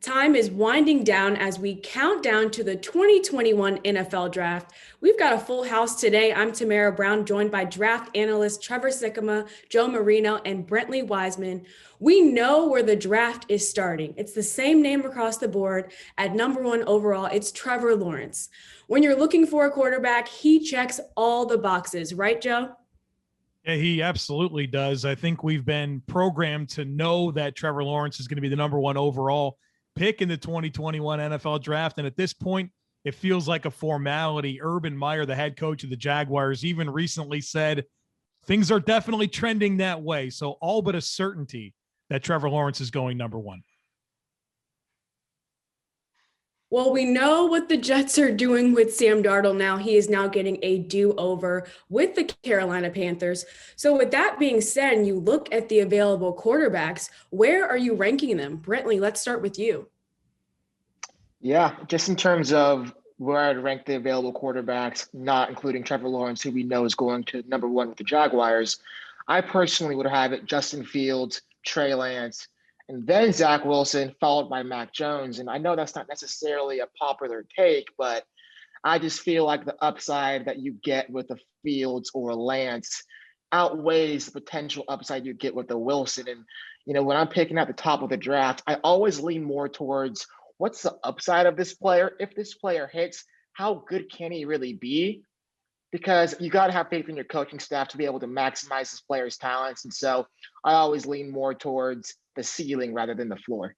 Time is winding down as we count down to the 2021 NFL Draft. We've got a full house today. I'm Tamara Brown, joined by draft analysts Trevor Sikkema, Joe Marino, and Brentley Weissman. We know where the draft is starting. It's the same name across the board. At number 1 overall, it's Trevor Lawrence. When you're looking for a quarterback, he checks all the boxes, right, Joe? Yeah, he absolutely does. I think we've been programmed to know that Trevor Lawrence is going to be the number 1 overall pick in the 2021 NFL draft. And at this point, it feels like a formality. Urban Meyer, the head coach of the Jaguars, even recently said things are definitely trending that way. So all but a certainty that Trevor Lawrence is going number 1. Well, we know what the Jets are doing with Sam Darnold now. He is now getting a do-over with the Carolina Panthers. So with that being said, and you look at the available quarterbacks, where are you ranking them? Brentley, let's start with you. Yeah, just in terms of where I'd rank the available quarterbacks, not including Trevor Lawrence, who we know is going to number 1 with the Jaguars, I personally would have it Justin Fields, Trey Lance, and then Zach Wilson, followed by Mac Jones. And I know that's not necessarily a popular take, but I just feel like the upside that you get with the Fields or Lance outweighs the potential upside you get with the Wilson. And, when I'm picking at the top of the draft, I always lean more towards what's the upside of this player? If this player hits, how good can he really be? Because you got to have faith in your coaching staff to be able to maximize this player's talents. And so I always lean more towards the ceiling rather than the floor.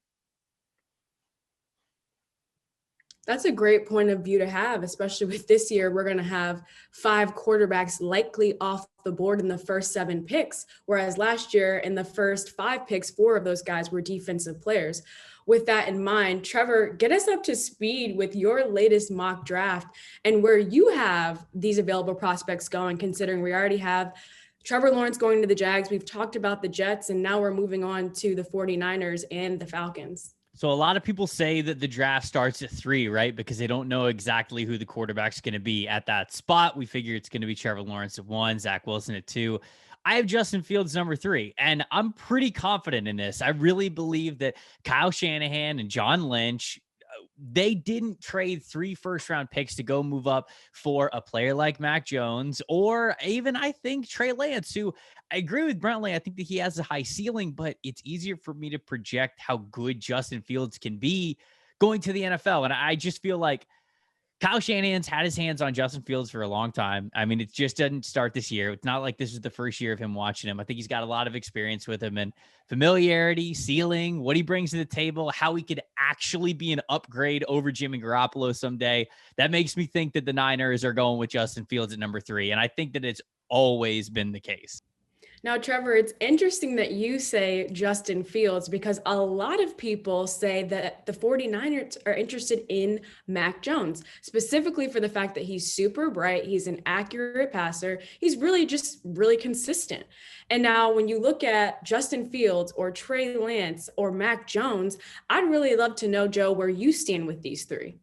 That's a great point of view to have, especially with this year. We're going to have 5 quarterbacks likely off the board in the first 7 picks, whereas last year in the first 5 picks, 4 of those guys were defensive players. With that in mind, Trevor, get us up to speed with your latest mock draft and where you have these available prospects going, considering we already have Trevor Lawrence going to the Jags. We've talked about the Jets, and now we're moving on to the 49ers and the Falcons. So a lot of people say that the draft starts at 3, right? Because they don't know exactly who the quarterback's going to be at that spot. We figure it's going to be Trevor Lawrence at 1, Zach Wilson at 2. I have Justin Fields number 3, and I'm pretty confident in this. I really believe that Kyle Shanahan and John Lynch, they didn't trade 3 first-round picks to go move up for a player like Mac Jones, or even I think Trey Lance, who I agree with Brentley. I think that he has a high ceiling, but it's easier for me to project how good Justin Fields can be going to the NFL. And I just feel like Kyle Shanahan's had his hands on Justin Fields for a long time. I mean, it just doesn't start this year. It's not like this is the first year of him watching him. I think he's got a lot of experience with him and familiarity, ceiling, what he brings to the table, how he could actually be an upgrade over Jimmy Garoppolo someday. That makes me think that the Niners are going with Justin Fields at number 3. And I think that it's always been the case. Now, Trevor, it's interesting that you say Justin Fields because a lot of people say that the 49ers are interested in Mac Jones, specifically for the fact that he's super bright, he's an accurate passer, he's really consistent. And now when you look at Justin Fields or Trey Lance or Mac Jones, I'd really love to know, Joe, where you stand with these 3.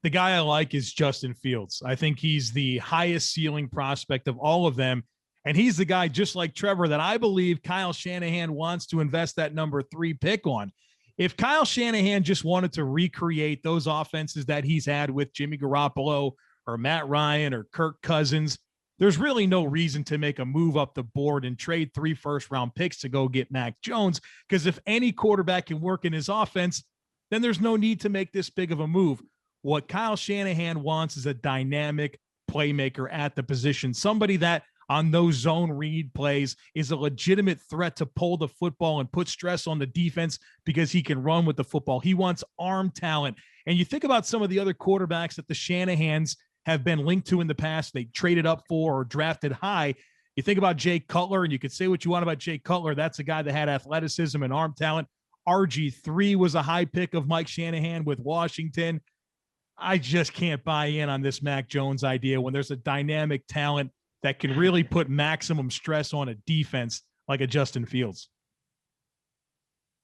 The guy I like is Justin Fields. I think he's the highest ceiling prospect of all of them. And he's the guy, just like Trevor, that I believe Kyle Shanahan wants to invest that number 3 pick on. If Kyle Shanahan just wanted to recreate those offenses that he's had with Jimmy Garoppolo or Matt Ryan or Kirk Cousins, there's really no reason to make a move up the board and trade 3 first-round picks to go get Mac Jones, because if any quarterback can work in his offense, then there's no need to make this big of a move. What Kyle Shanahan wants is a dynamic playmaker at the position, somebody that on those zone read plays is a legitimate threat to pull the football and put stress on the defense because he can run with the football. He wants arm talent. And you think about some of the other quarterbacks that the Shanahans have been linked to in the past, they traded up for or drafted high. You think about Jay Cutler, and you could say what you want about Jay Cutler. That's a guy that had athleticism and arm talent. RG3 was a high pick of Mike Shanahan with Washington. I just can't buy in on this Mac Jones idea when there's a dynamic talent that can really put maximum stress on a defense like a Justin Fields.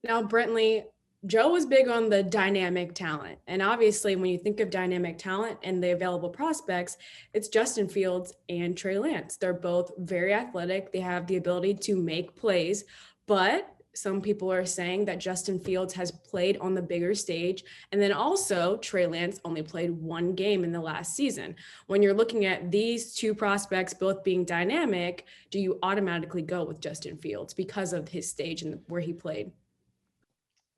Now, Brentley, Joe was big on the dynamic talent. And obviously, when you think of dynamic talent and the available prospects, it's Justin Fields and Trey Lance. They're both very athletic. They have the ability to make plays. But some people are saying that Justin Fields has played on the bigger stage. And then also Trey Lance only played one game in the last season. When you're looking at these two prospects both being dynamic, do you automatically go with Justin Fields because of his stage and where he played?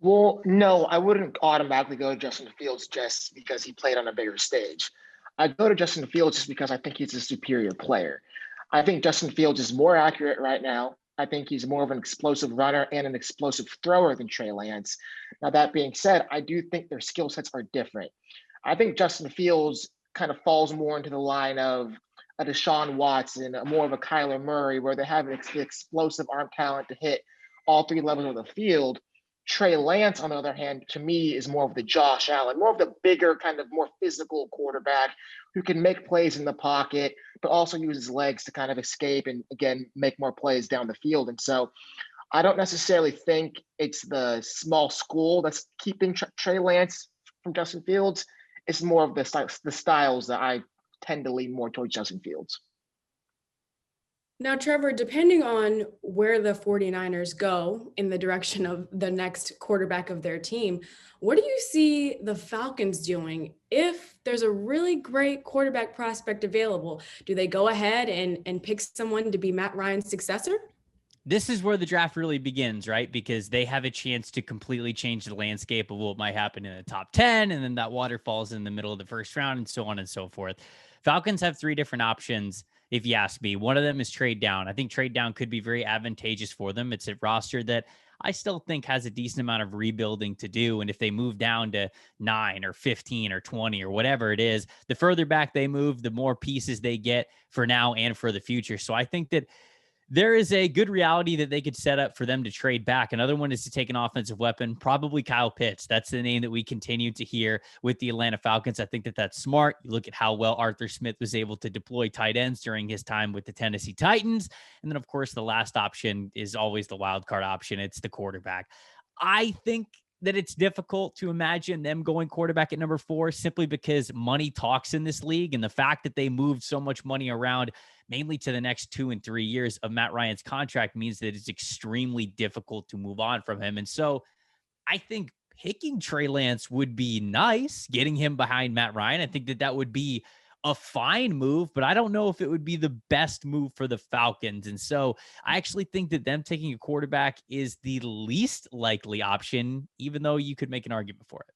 Well, no, I wouldn't automatically go to Justin Fields just because he played on a bigger stage. I'd go to Justin Fields just because I think he's a superior player. I think Justin Fields is more accurate right now. I think he's more of an explosive runner and an explosive thrower than Trey Lance. Now, that being said, I do think their skill sets are different. I think Justin Fields kind of falls more into the line of a Deshaun Watson, more of a Kyler Murray, where they have an explosive arm talent to hit all three levels of the field. Trey Lance, on the other hand, to me, is more of the Josh Allen, more of the bigger, kind of more physical quarterback who can make plays in the pocket, but also use his legs to kind of escape and, again, make more plays down the field. And so I don't necessarily think it's the small school that's keeping Trey Lance from Justin Fields. It's more of the styles that I tend to lean more towards Justin Fields. Now, Trevor, depending on where the 49ers go in the direction of the next quarterback of their team, what do you see the Falcons doing if there's a really great quarterback prospect available? Do they go ahead and pick someone to be Matt Ryan's successor? This is where the draft really begins, right? Because they have a chance to completely change the landscape of what might happen in the top 10, and then that waterfalls in the middle of the first round, and so on and so forth. Falcons have three different options, if you ask me. One of them is trade down. I think trade down could be very advantageous for them. It's a roster that I still think has a decent amount of rebuilding to do. And if they move down to 9 or 15 or 20 or whatever it is, the further back they move, the more pieces they get for now and for the future. So I think that there is a good reality that they could set up for them to trade back. Another one is to take an offensive weapon, probably Kyle Pitts. That's the name that we continue to hear with the Atlanta Falcons. I think that that's smart. You look at how well Arthur Smith was able to deploy tight ends during his time with the Tennessee Titans. And then, of course, the last option is always the wild card option. It's the quarterback. I think that it's difficult to imagine them going quarterback at number 4 simply because money talks in this league. And the fact that they moved so much money around mainly to the next 2 and 3 years of Matt Ryan's contract means that it's extremely difficult to move on from him. And so I think picking Trey Lance would be nice, getting him behind Matt Ryan. I think that that would be a fine move, but I don't know if it would be the best move for the Falcons. And so I actually think that them taking a quarterback is the least likely option, even though you could make an argument for it.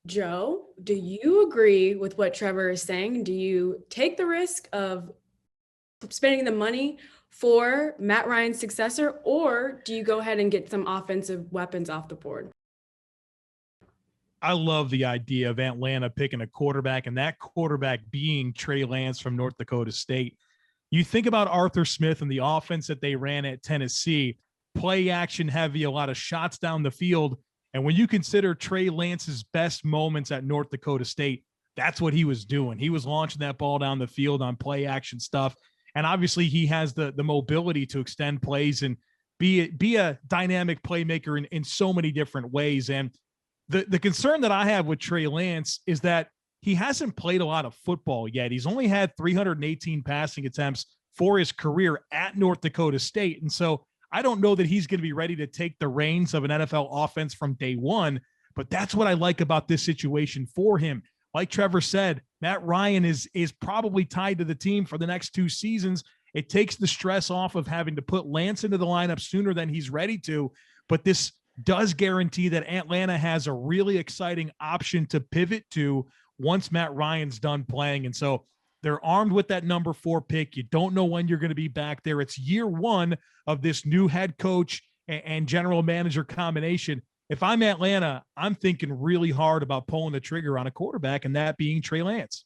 Joe, do you agree with what Trevor is saying? Do you take the risk of spending the money for Matt Ryan's successor, or do you go ahead and get some offensive weapons off the board? I love the idea of Atlanta picking a quarterback and that quarterback being Trey Lance from North Dakota State. You think about Arthur Smith and the offense that they ran at Tennessee, play action heavy, a lot of shots down the field. And when you consider Trey Lance's best moments at North Dakota State, that's what he was doing. He was launching that ball down the field on play action stuff. And obviously he has the mobility to extend plays and be a dynamic playmaker in so many different ways. And the concern that I have with Trey Lance is that he hasn't played a lot of football yet. He's only had 318 passing attempts for his career at North Dakota State. And so I don't know that he's going to be ready to take the reins of an NFL offense from day one, but that's what I like about this situation for him. Like Trevor said, Matt Ryan is probably tied to the team for the next 2 seasons. It takes the stress off of having to put Lance into the lineup sooner than he's ready to, but this does guarantee that Atlanta has a really exciting option to pivot to once Matt Ryan's done playing. And so they're armed with that number 4 pick. You don't know when you're going to be back there. It's year 1 of this new head coach and general manager combination. If I'm Atlanta, I'm thinking really hard about pulling the trigger on a quarterback, and that being Trey Lance.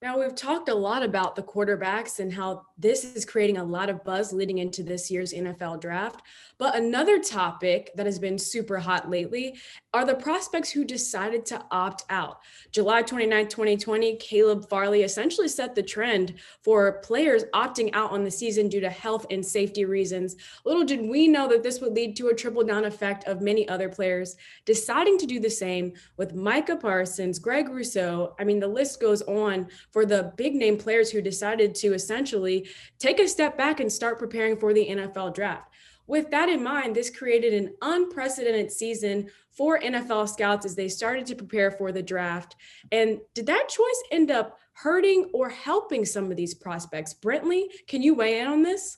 Now, we've talked a lot about the quarterbacks and how this is creating a lot of buzz leading into this year's NFL draft. But another topic that has been super hot lately are the prospects who decided to opt out. July 29, 2020, Caleb Farley essentially set the trend for players opting out on the season due to health and safety reasons. Little did we know that this would lead to a triple down effect of many other players deciding to do the same with Micah Parsons, Greg Rousseau. I mean, the list goes on for the big name players who decided to essentially take a step back and start preparing for the NFL draft. With that in mind, this created an unprecedented season for NFL scouts as they started to prepare for the draft. And did that choice end up hurting or helping some of these prospects? Brentley, can you weigh in on this?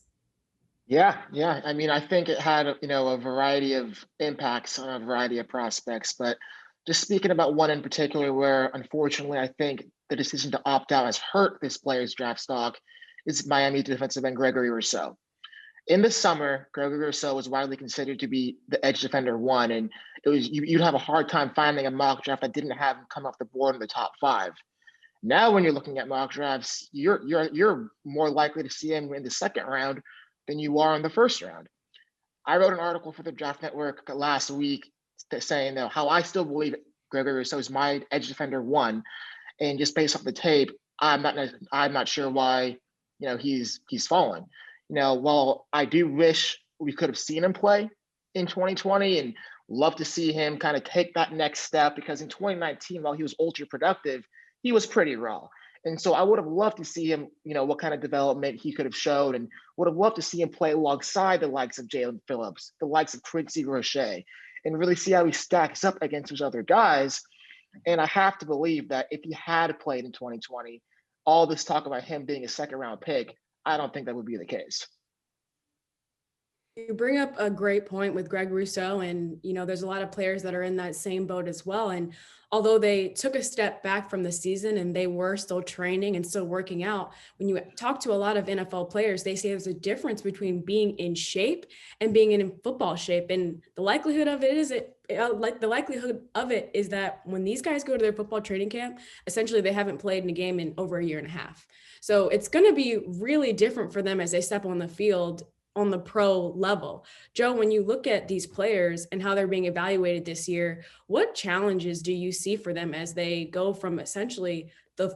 Yeah. I mean, I think it had, a variety of impacts on a variety of prospects, but just speaking about one in particular where unfortunately I think the decision to opt out has hurt this player's draft stock is Miami defensive end Gregory Rousseau. In the summer, Gregory Rousseau was widely considered to be the edge defender one, and you'd have a hard time finding a mock draft that didn't have him come off the board in the top 5. Now, when you're looking at mock drafts, you're more likely to see him in the second round than you are in the first round. I wrote an article for the Draft Network last week saying that how I still believe Gregory Rousseau is my edge defender one, and just based off the tape, I'm not sure why he's fallen. While I do wish we could have seen him play in 2020 and love to see him kind of take that next step, because in 2019, while he was ultra productive, he was pretty raw. And so I would have loved to see him, what kind of development he could have showed, and would have loved to see him play alongside the likes of Jalen Phillips, the likes of Quincy Roche, and really see how he stacks up against those other guys. And I have to believe that if he had played in 2020, all this talk about him being a second round pick, I don't think that would be the case. You bring up a great point with Greg Rousseau, and there's a lot of players that are in that same boat as well. And although they took a step back from the season and they were still training and still working out, when you talk to a lot of NFL players, they say there's a difference between being in shape and being in football shape. And the likelihood of it is that when these guys go to their football training camp, essentially they haven't played in a game in over a year and a half. So it's going to be really different for them as they step on the field on the pro level. Joe, when you look at these players and how they're being evaluated this year, what challenges do you see for them as they go from essentially the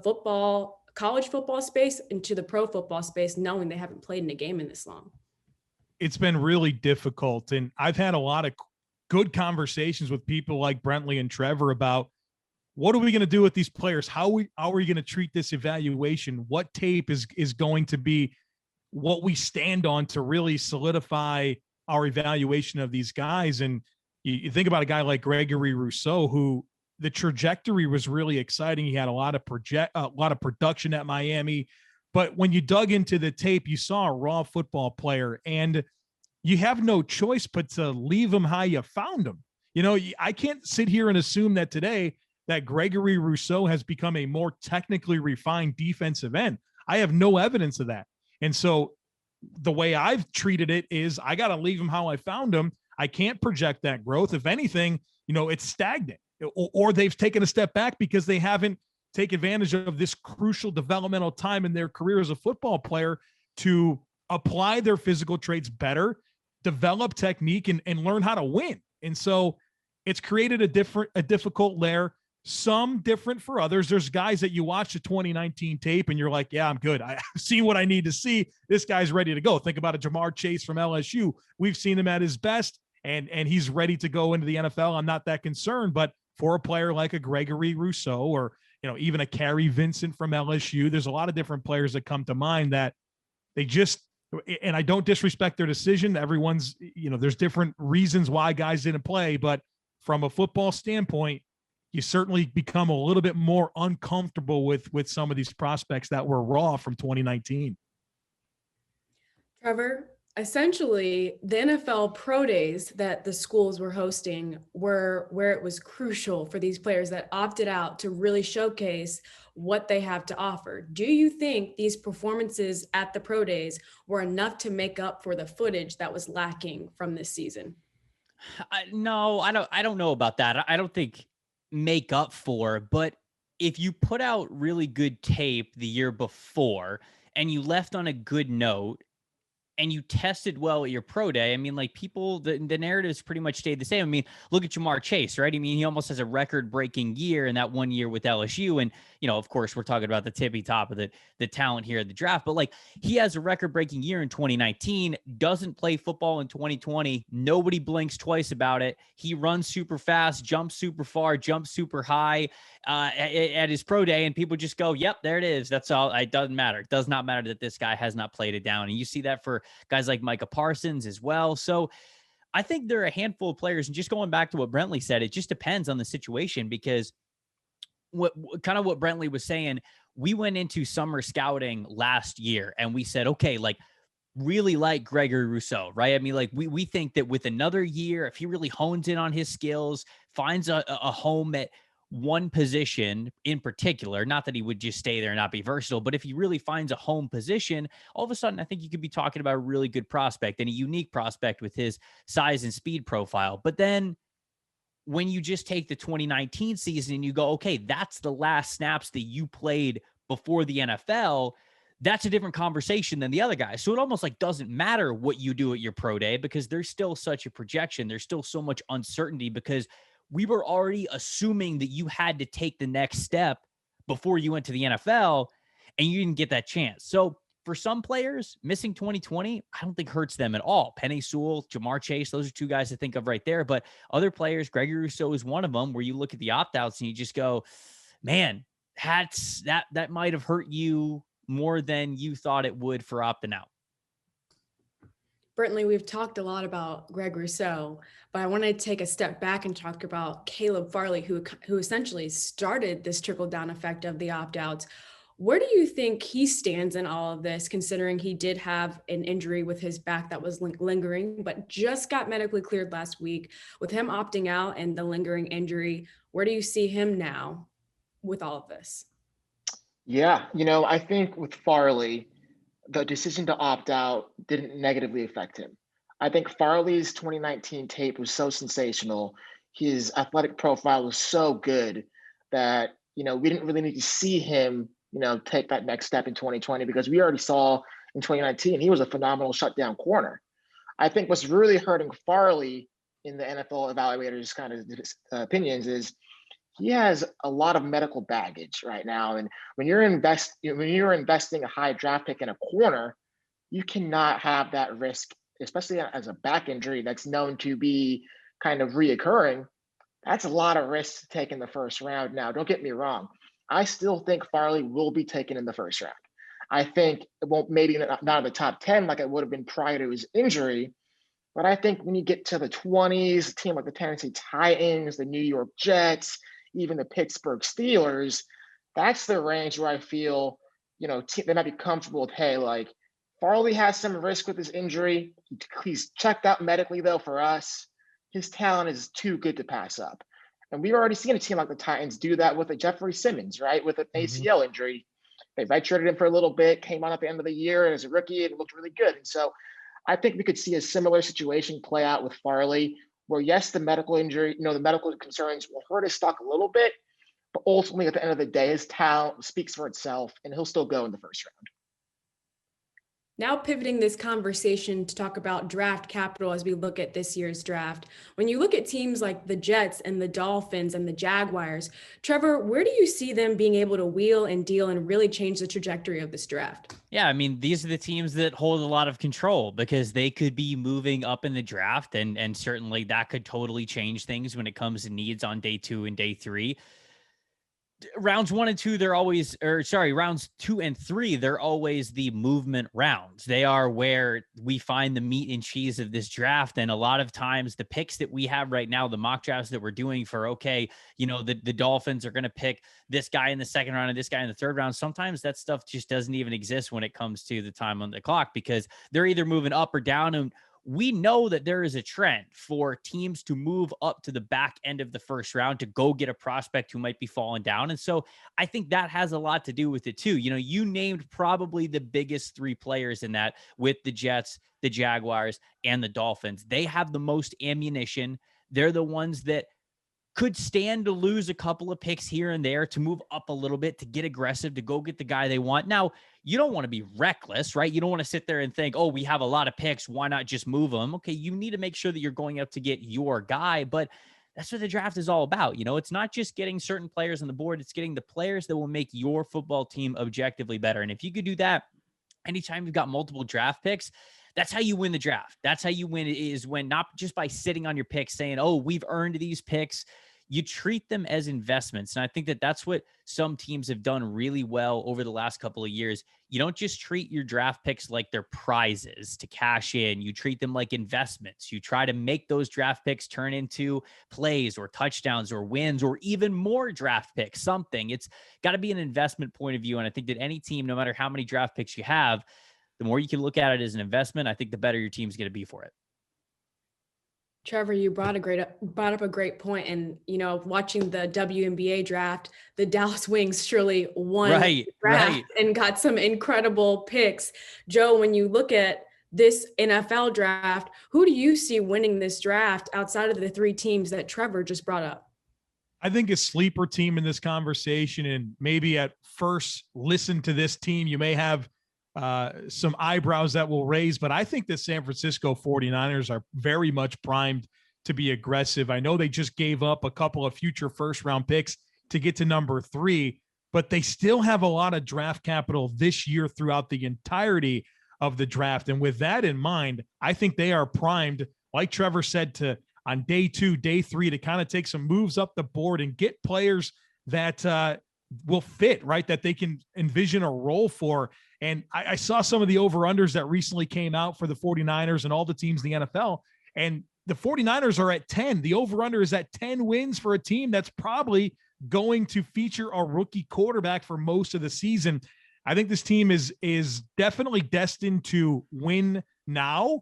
college football space into the pro football space, knowing they haven't played in a game in this long? It's been really difficult. And I've had a lot of good conversations with people like Brentley and Trevor about what are we going to do with these players? How are we going to treat this evaluation? What tape is going to be what we stand on to really solidify our evaluation of these guys? And you think about a guy like Gregory Rousseau, who the trajectory was really exciting. He had a lot of production at Miami, but when you dug into the tape, you saw a raw football player, and you have no choice but to leave him how you found him. I can't sit here and assume that today that Gregory Rousseau has become a more technically refined defensive end. I have no evidence of that. And so the way I've treated it is I got to leave him how I found him. I can't project that growth. If anything, it's stagnant, or they've taken a step back because they haven't taken advantage of this crucial developmental time in their career as a football player to apply their physical traits better, develop technique, and learn how to win. And so it's created a difficult layer. Some different for others. There's guys that you watch the 2019 tape and you're like, yeah, I'm good. I've seen what I need to see. This guy's ready to go. Think about a Jamar Chase from LSU. We've seen him at his best, and he's ready to go into the NFL. I'm not that concerned. But for a player like a Gregory Rousseau, or even a Kerry Vincent from LSU, there's a lot of different players that come to mind that they just, and I don't disrespect their decision. Everyone's, there's different reasons why guys didn't play, but from a football standpoint, you certainly become a little bit more uncomfortable with some of these prospects that were raw from 2019. Trevor, essentially the NFL pro days that the schools were hosting were where it was crucial for these players that opted out to really showcase what they have to offer. Do you think these performances at the pro days were enough to make up for the footage that was lacking from this season? No, I don't know about that. I don't think make up for, but if you put out really good tape the year before and you left on a good note and you tested well at your pro day, I mean, like, people, the narratives pretty much stayed the same. I mean, look at Jamar Chase, right? I mean, he almost has a record-breaking year in that 1 year with LSU. And, of course, we're talking about the tippy top of the talent here at the draft. But, like, he has a record-breaking year in 2019, doesn't play football in 2020. Nobody blinks twice about it. He runs super fast, jumps super far, jumps super high at his pro day. And people just go, yep, there it is. That's all. It doesn't matter. It does not matter that this guy has not played it down. And you see that for guys like Micah Parsons as well. So I think there are a handful of players, and just going back to what Brentley said, it just depends on the situation, because what Brentley was saying, we went into summer scouting last year and we said, okay, like, really like Gregory Rousseau, right? I mean, like we think that with another year, if he really hones in on his skills, finds a home at one position in particular, not that he would just stay there and not be versatile, but if he really finds a home position, all of a sudden, I think you could be talking about a really good prospect and a unique prospect with his size and speed profile. But then when you just take the 2019 season and you go, okay, that's the last snaps that you played before the NFL, that's a different conversation than the other guys. So it almost like doesn't matter what you do at your pro day, because there's still such a projection. There's still so much uncertainty, because we were already assuming that you had to take the next step before you went to the NFL, and you didn't get that chance. So for some players, missing 2020, I don't think hurts them at all. Penei Sewell, Jamar Chase, those are two guys to think of right there. But other players, Gregory Rousseau is one of them, where you look at the opt-outs and you just go, man, that might have hurt you more than you thought it would for opting out. Brentley, we've talked a lot about Greg Rousseau, but I want to take a step back and talk about Caleb Farley, who essentially started this trickle-down effect of the opt-outs. Where do you think he stands in all of this, considering he did have an injury with his back that was lingering, but just got medically cleared last week? With him opting out and the lingering injury, where do you see him now with all of this? Yeah, I think with Farley, the decision to opt out didn't negatively affect him. I think Farley's 2019 tape was so sensational. His athletic profile was so good that, we didn't really need to see him, take that next step in 2020, because we already saw in 2019, he was a phenomenal shutdown corner. I think what's really hurting Farley in the NFL evaluators' kind of opinions is he has a lot of medical baggage right now. And when you're investing a high draft pick in a corner, you cannot have that risk, especially as a back injury that's known to be kind of reoccurring. That's a lot of risk to take in the first round. Now, don't get me wrong. I still think Farley will be taken in the first round. I think it won't, maybe not in the top 10 like it would have been prior to his injury. But I think when you get to the 20s, a team like the Tennessee Titans, the New York Jets, even the Pittsburgh Steelers, that's the range where I feel, they might be comfortable with, hey, like Farley has some risk with his injury. He's checked out medically, though, for us. His talent is too good to pass up. And we've already seen a team like the Titans do that with a Jeffrey Simmons, right? With an ACL injury. They redshirted him for a little bit, came on at the end of the year as a rookie, and looked really good. And so I think we could see a similar situation play out with Farley, where yes, the medical injury, the medical concerns will hurt his stock a little bit, but ultimately at the end of the day, his talent speaks for itself and he'll still go in the first round. Now pivoting this conversation to talk about draft capital as we look at this year's draft. When you look at teams like the Jets and the Dolphins and the Jaguars, Trevor, where do you see them being able to wheel and deal and really change the trajectory of this draft? Yeah, I mean, these are the teams that hold a lot of control, because they could be moving up in the draft, and certainly that could totally change things when it comes to needs on day 2 and day 3. Rounds 1 and 2, rounds 2 and 3, they're always the movement rounds. They are where we find the meat and cheese of this draft. And a lot of times the picks that we have right now, the mock drafts that we're doing for, the Dolphins are going to pick this guy in the second round and this guy in the third round. Sometimes that stuff just doesn't even exist when it comes to the time on the clock, because they're either moving up or down. And we know that there is a trend for teams to move up to the back end of the first round to go get a prospect who might be falling down. And so I think that has a lot to do with it too. You named probably the biggest 3 players in that, with the Jets, the Jaguars, and the Dolphins. They have the most ammunition. They're the ones that could stand to lose a couple of picks here and there to move up a little bit, to get aggressive, to go get the guy they want. Now, you don't want to be reckless, right? You don't want to sit there and think, oh, we have a lot of picks, why not just move them? Okay, you need to make sure that you're going up to get your guy, but that's what the draft is all about. It's not just getting certain players on the board, it's getting the players that will make your football team objectively better. And if you could do that anytime you've got multiple draft picks, that's how you win the draft. That's how you win, is when not just by sitting on your picks saying, oh, we've earned these picks. you treat them as investments. And I think that that's what some teams have done really well over the last couple of years. You don't just treat your draft picks like they're prizes to cash in. You treat them like investments. You try to make those draft picks turn into plays or touchdowns or wins or even more draft picks, something. It's got to be an investment point of view. And I think that any team, no matter how many draft picks you have, the more you can look at it as an investment, I think the better your team's going to be for it. Trevor, you brought up a great point. And, watching the WNBA draft, the Dallas Wings surely won the draft and got some incredible picks. Joe, when you look at this NFL draft, who do you see winning this draft outside of the three teams that Trevor just brought up? I think a sleeper team in this conversation, and maybe at first listen to this team, you may have some eyebrows that will raise, but I think the San Francisco 49ers are very much primed to be aggressive. I know they just gave up a couple of future first round picks to get to number 3, but they still have a lot of draft capital this year throughout the entirety of the draft. And with that in mind, I think they are primed, like Trevor said, on day 2, day 3, to kind of take some moves up the board and get players that will fit, right, that they can envision a role for. And I saw some of the over-unders that recently came out for the 49ers and all the teams in the NFL, and the 49ers are at 10. The over-under is at 10 wins for a team that's probably going to feature a rookie quarterback for most of the season. I think this team is definitely destined to win now,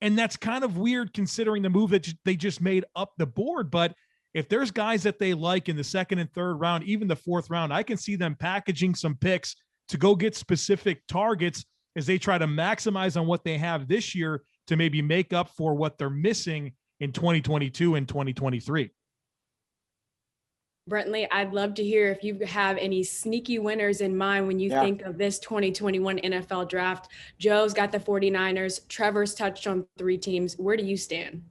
and that's kind of weird considering the move that they just made up the board. But if there's guys that they like in the 2nd and 3rd round, even the 4th round, I can see them packaging some picks to go get specific targets as they try to maximize on what they have this year to maybe make up for what they're missing in 2022 and 2023. Brentley, I'd love to hear if you have any sneaky winners in mind when you think of this 2021 NFL draft. Joe's got the 49ers. Trevor's touched on 3 teams. Where do you stand?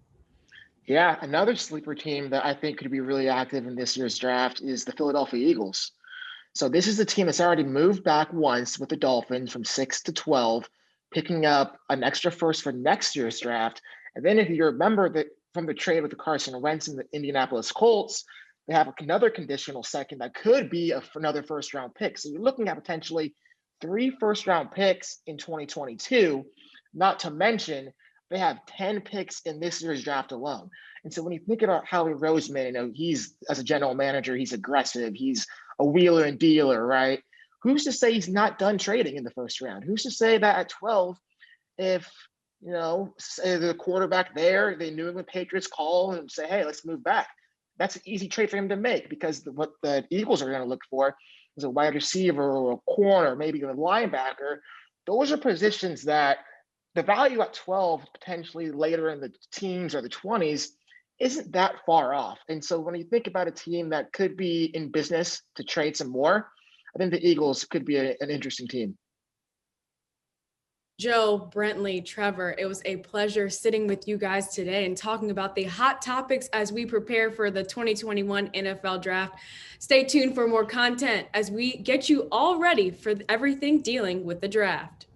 Yeah, another sleeper team that I think could be really active in this year's draft is the Philadelphia Eagles. So this is the team that's already moved back once with the Dolphins from 6 to 12, picking up an extra first for next year's draft. And then if you remember that from the trade with the Carson Wentz and the Indianapolis Colts, they have another conditional second that could be another first-round pick. So you're looking at potentially 3 first-round picks in 2022, not to mention they have 10 picks in this year's draft alone. And so when you think about Howie Roseman, he's, as a general manager, he's aggressive. He's a wheeler and dealer, right? Who's to say he's not done trading in the first round? Who's to say that at 12, if, say the quarterback there, the New England Patriots call and say, hey, let's move back. That's an easy trade for him to make, because what the Eagles are going to look for is a wide receiver or a corner, maybe even a linebacker. Those are positions that the value at 12, potentially later in the teens or the 20s, isn't that far off. And so when you think about a team that could be in business to trade some more, I think the Eagles could be an interesting team. Joe, Brentley, Trevor, it was a pleasure sitting with you guys today and talking about the hot topics as we prepare for the 2021 NFL Draft. Stay tuned for more content as we get you all ready for everything dealing with the draft.